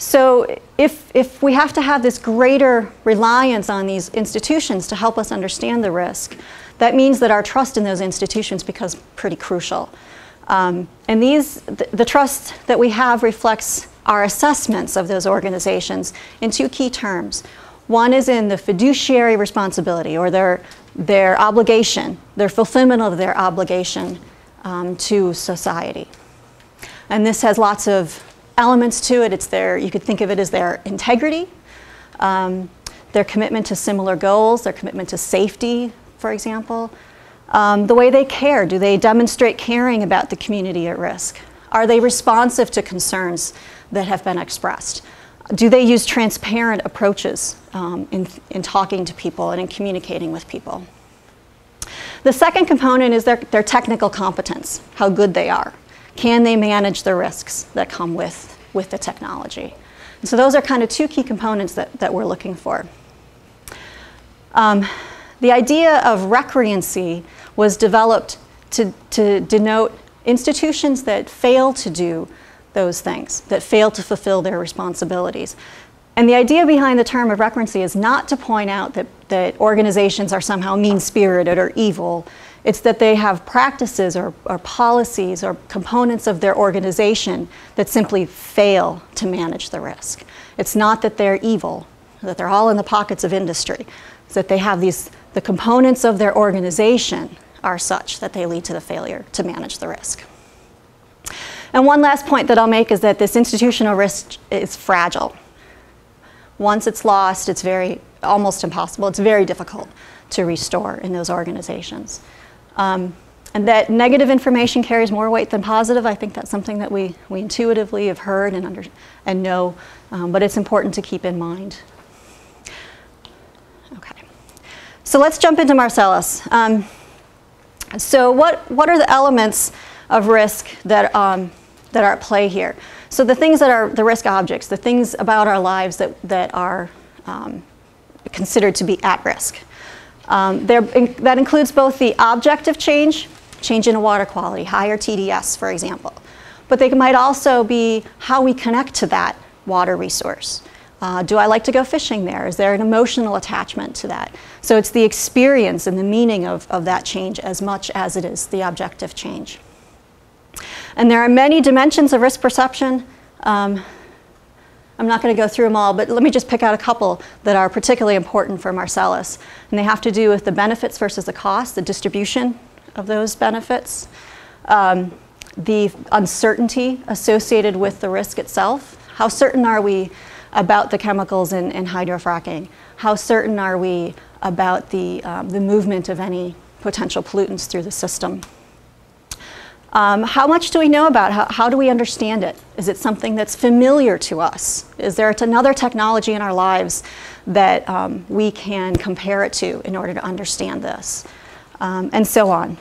So if we have to have this greater reliance on these institutions to help us understand the risk, that means that our trust in those institutions becomes pretty crucial. And the trust that we have reflects our assessments of those organizations in two key terms. One is in the fiduciary responsibility, or their obligation, their fulfillment of their obligation to society. And this has lots of elements to it. You could think of it as their integrity, their commitment to similar goals, their commitment to safety, for example. The way they care. Do they demonstrate caring about the community at risk? Are they responsive to concerns that have been expressed? Do they use transparent approaches in talking to people and in communicating with people? The second component is their technical competence, how good they are. Can they manage the risks that come with the technology? And so those are kind of two key components that we're looking for. The idea of recreancy was developed to denote institutions that fail to do those things, that fail to fulfill their responsibilities. And the idea behind the term of recreancy is not to point out that organizations are somehow mean-spirited or evil. It's that they have practices or policies or components of their organization that simply fail to manage the risk. It's not that they're evil, that they're all in the pockets of industry. It's that they have the components of their organization are such that they lead to the failure to manage the risk. And one last point that I'll make is that this institutional risk is fragile. Once it's lost, it's almost impossible. It's very difficult to restore in those organizations. And that negative information carries more weight than positive. I think that's something that we intuitively have heard and know, but it's important to keep in mind. Okay, so let's jump into Marcellus. So what are the elements of risk that are at play here? So the things that are the risk objects, the things about our lives that are considered to be at risk. That includes both the objective change in water quality, higher TDS, for example. But they might also be how we connect to that water resource. Do I like to go fishing there? Is there an emotional attachment to that? So it's the experience and the meaning of that change as much as it is the objective change. And there are many dimensions of risk perception. I'm not going to go through them all, but let me just pick out a couple that are particularly important for Marcellus. And they have to do with the benefits versus the cost, the distribution of those benefits, the uncertainty associated with the risk itself. How certain are we about the chemicals in hydrofracking? How certain are we about the movement of any potential pollutants through the system? How much do we know about it? How do we understand it? Is it something that's familiar to us? Is there another technology in our lives that we can compare it to in order to understand this? And so on.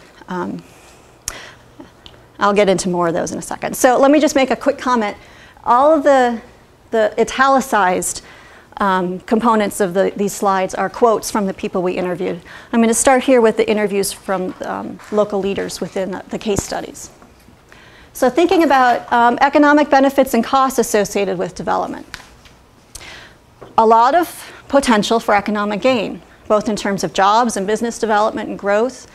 I'll get into more of those in a second. So let me just make a quick comment. All of the italicized components of these slides are quotes from the people we interviewed. I'm going to start here with the interviews from local leaders within the case studies. So thinking about economic benefits and costs associated with development. A lot of potential for economic gain, both in terms of jobs and business development and growth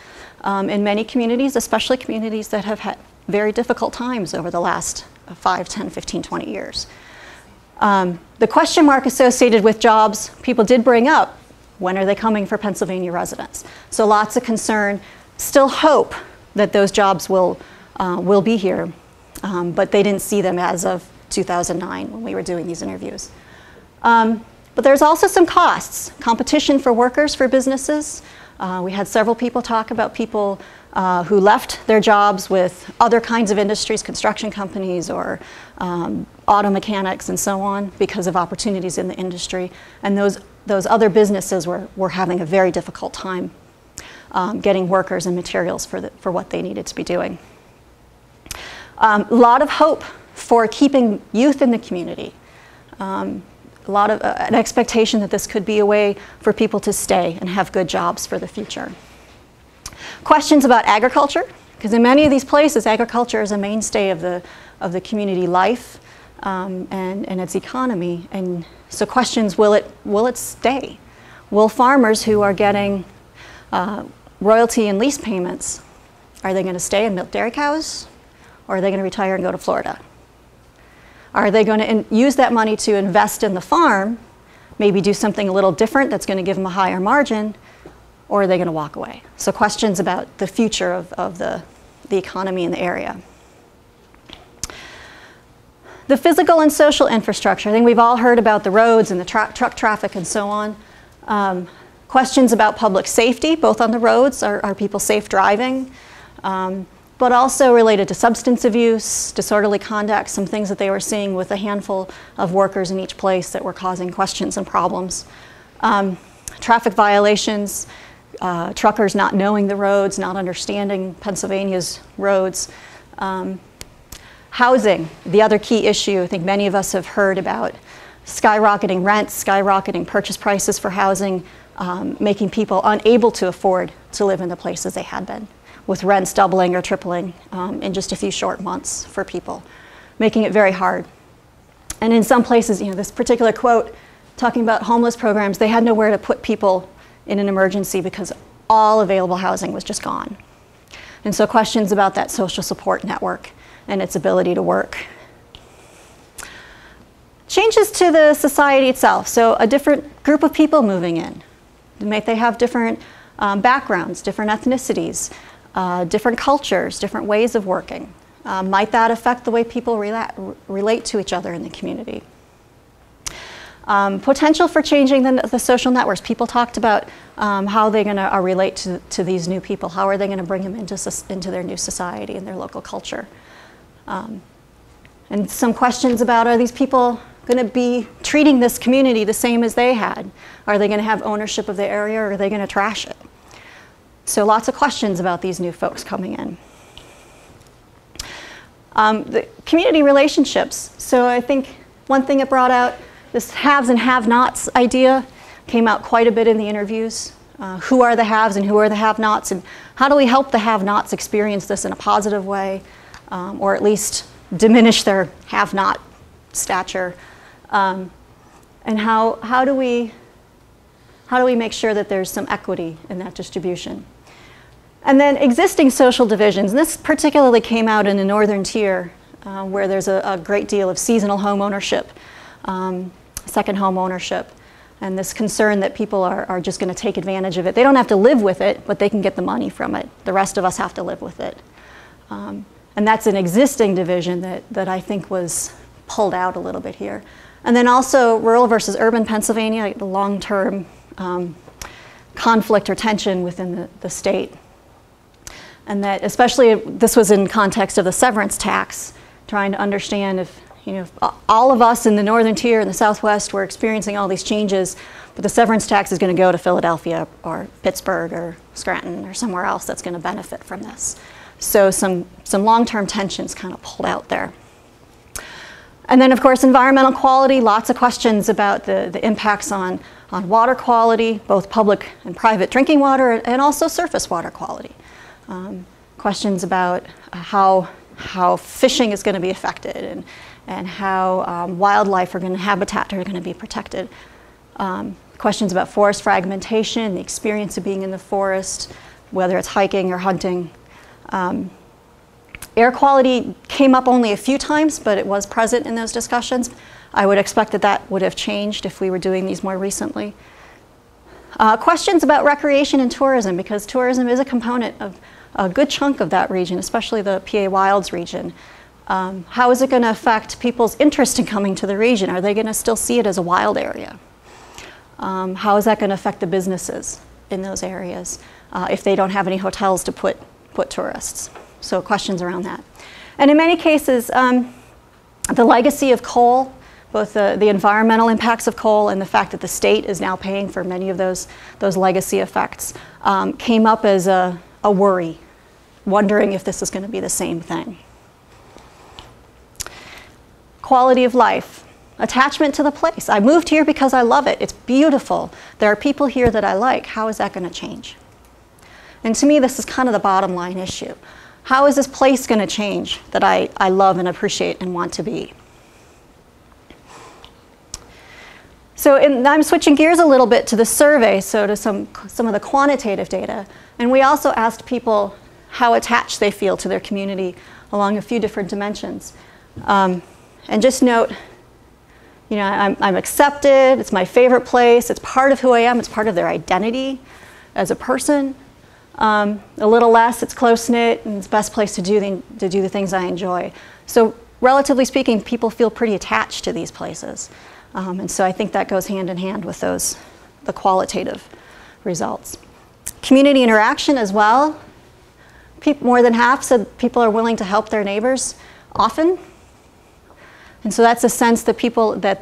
in many communities, especially communities that have had very difficult times over the last 5, 10, 15, 20 years. The question mark associated with jobs, people did bring up, when are they coming for Pennsylvania residents? So lots of concern, still hope that those jobs will be here, but they didn't see them as of 2009 when we were doing these interviews. But there's also some costs, competition for workers, for businesses. We had several people talk about people who left their jobs with other kinds of industries, construction companies or auto mechanics and so on, because of opportunities in the industry. And those other businesses were having a very difficult time getting workers and materials for what they needed to be doing. A lot of hope for keeping youth in the community. A lot of an expectation that this could be a way for people to stay and have good jobs for the future. Questions about agriculture, because in many of these places, agriculture is a mainstay of the community life. and its economy. And so questions, will it stay? Will farmers who are getting royalty and lease payments, are they going to stay and milk dairy cows? Or are they going to retire and go to Florida? Are they going to use that money to invest in the farm, maybe do something a little different that's going to give them a higher margin, or are they going to walk away? So questions about the future of the economy in the area. The physical and social infrastructure. I think we've all heard about the roads and the truck traffic and so on. Questions about public safety, both on the roads. Are people safe driving? But also related to substance abuse, disorderly conduct, some things that they were seeing with a handful of workers in each place that were causing questions and problems. Traffic violations, truckers not knowing the roads, not understanding Pennsylvania's roads. Housing, the other key issue. I think many of us have heard about skyrocketing rents, skyrocketing purchase prices for housing, making people unable to afford to live in the places they had been, with rents doubling or tripling in just a few short months for people, making it very hard. And in some places, this particular quote talking about homeless programs, they had nowhere to put people in an emergency because all available housing was just gone. And so questions about that social support network and its ability to work. Changes to the society itself. So a different group of people moving in. Might they have different backgrounds, different ethnicities, different cultures, different ways of working? Might that affect the way people relate to each other in the community? Potential for changing the social networks. People talked about how they're going to relate to these new people. How are they going to bring them into their new society and their local culture? And some questions about, are these people going to be treating this community the same as they had? Are they going to have ownership of the area, or are they going to trash it? So lots of questions about these new folks coming in. The community relationships. So I think one thing it brought out, this haves and have-nots idea came out quite a bit in the interviews. Who are the haves and who are the have-nots, and how do we help the have-nots experience this in a positive way, or at least diminish their have-not stature, and how do we make sure that there's some equity in that distribution? And then existing social divisions. And this particularly came out in the northern tier, where there's a great deal of seasonal home ownership, second home ownership, and this concern that people are just going to take advantage of it. They don't have to live with it, but they can get the money from it. The rest of us have to live with it. And that's an existing division that I think was pulled out a little bit here. And then also rural versus urban Pennsylvania, the long-term conflict or tension within the state. And that especially, this was in context of the severance tax, trying to understand if all of us in the northern tier and the Southwest were experiencing all these changes, but the severance tax is going to go to Philadelphia or Pittsburgh or Scranton or somewhere else that's going to benefit from this. So some long-term tensions kind of pulled out there. And then, of course, environmental quality, lots of questions about the impacts on water quality, both public and private drinking water, and also surface water quality. Questions about how fishing is going to be affected, and how wildlife habitat are going to be protected. Questions about forest fragmentation, the experience of being in the forest, whether it's hiking or hunting. Air quality came up only a few times, but it was present in those discussions. I would expect that would have changed if we were doing these more recently. Questions about recreation and tourism, because tourism is a component of a good chunk of that region, especially the PA Wilds region. How is it going to affect people's interest in coming to the region? Are they going to still see it as a wild area? How is that going to affect the businesses in those areas if they don't have any hotels to put tourists? So questions around that. And in many cases, the legacy of coal, both the environmental impacts of coal and the fact that the state is now paying for many of those legacy effects, came up as a worry, wondering if this is going to be the same thing. Quality of life, attachment to the place. I moved here because I love it. It's beautiful. There are people here that I like. How is that going to change? And to me, this is kind of the bottom line issue. How is this place going to change that I love and appreciate and want to be? So I'm switching gears a little bit to the survey, so to some of the quantitative data. And we also asked people how attached they feel to their community along a few different dimensions. And just note, you know, I'm accepted, it's my favorite place, it's part of who I am, it's part of their identity as a person. A little less, it's close-knit, and it's the best place to do the things I enjoy. So relatively speaking, people feel pretty attached to these places. And so I think that goes hand in hand with the qualitative results. Community interaction as well. More than half said people are willing to help their neighbors often. And so that's a sense that the people that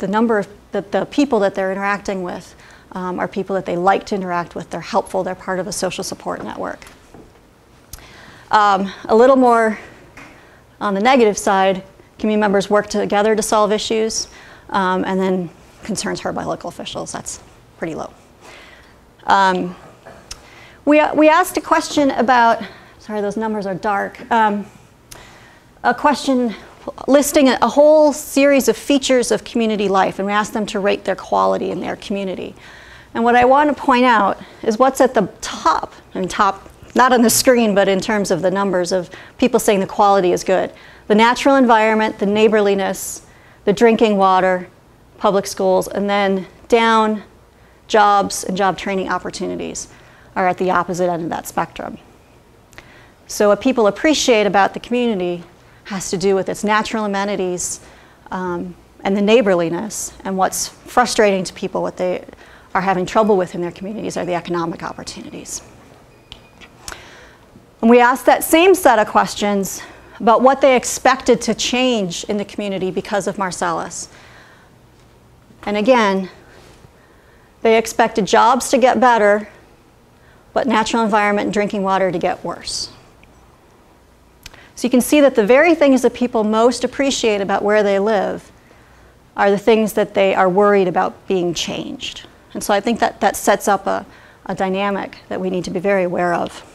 they're interacting with are people that they like to interact with. They're helpful. They're part of a social support network. A little more on the negative side, community members work together to solve issues, and then concerns heard by local officials. That's pretty low. We asked a question about, sorry, those numbers are dark, a question listing a whole series of features of community life, and we asked them to rate their quality in their community. And what I want to point out is what's at the top, I mean top, not on the screen, but in terms of the numbers of people saying the quality is good. The natural environment, the neighborliness, the drinking water, public schools, and then down, jobs and job training opportunities are at the opposite end of that spectrum. So what people appreciate about the community has to do with its natural amenities and the neighborliness, and what's frustrating to people, what they are having trouble with in their communities, are the economic opportunities. And we asked that same set of questions about what they expected to change in the community because of Marcellus. And again, they expected jobs to get better, but natural environment and drinking water to get worse. So you can see that the very things that people most appreciate about where they live are the things that they are worried about being changed. And so I think that sets up a dynamic that we need to be very aware of.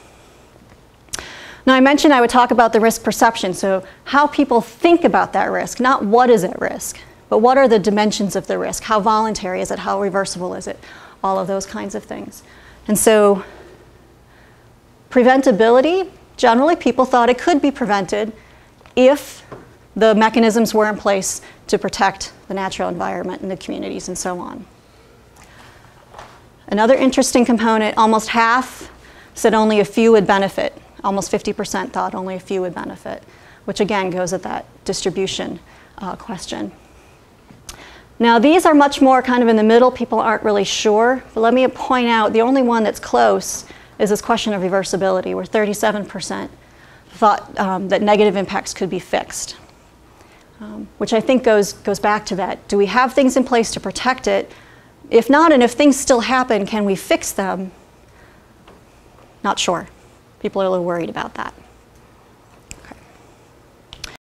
Now I mentioned I would talk about the risk perception, so how people think about that risk, not what is at risk, but what are the dimensions of the risk? How voluntary is it? How reversible is it? All of those kinds of things. And so preventability, generally people thought it could be prevented if the mechanisms were in place to protect the natural environment and the communities and so on. Another interesting component, almost half said only a few would benefit. Almost 50% thought only a few would benefit, which again goes at that distribution question. Now these are much more kind of in the middle. People aren't really sure, but let me point out the only one that's close is this question of reversibility, where 37% thought that negative impacts could be fixed, which I think goes back to that. Do we have things in place to protect it? If not, and if things still happen, can we fix them? Not sure. People are a little worried about that.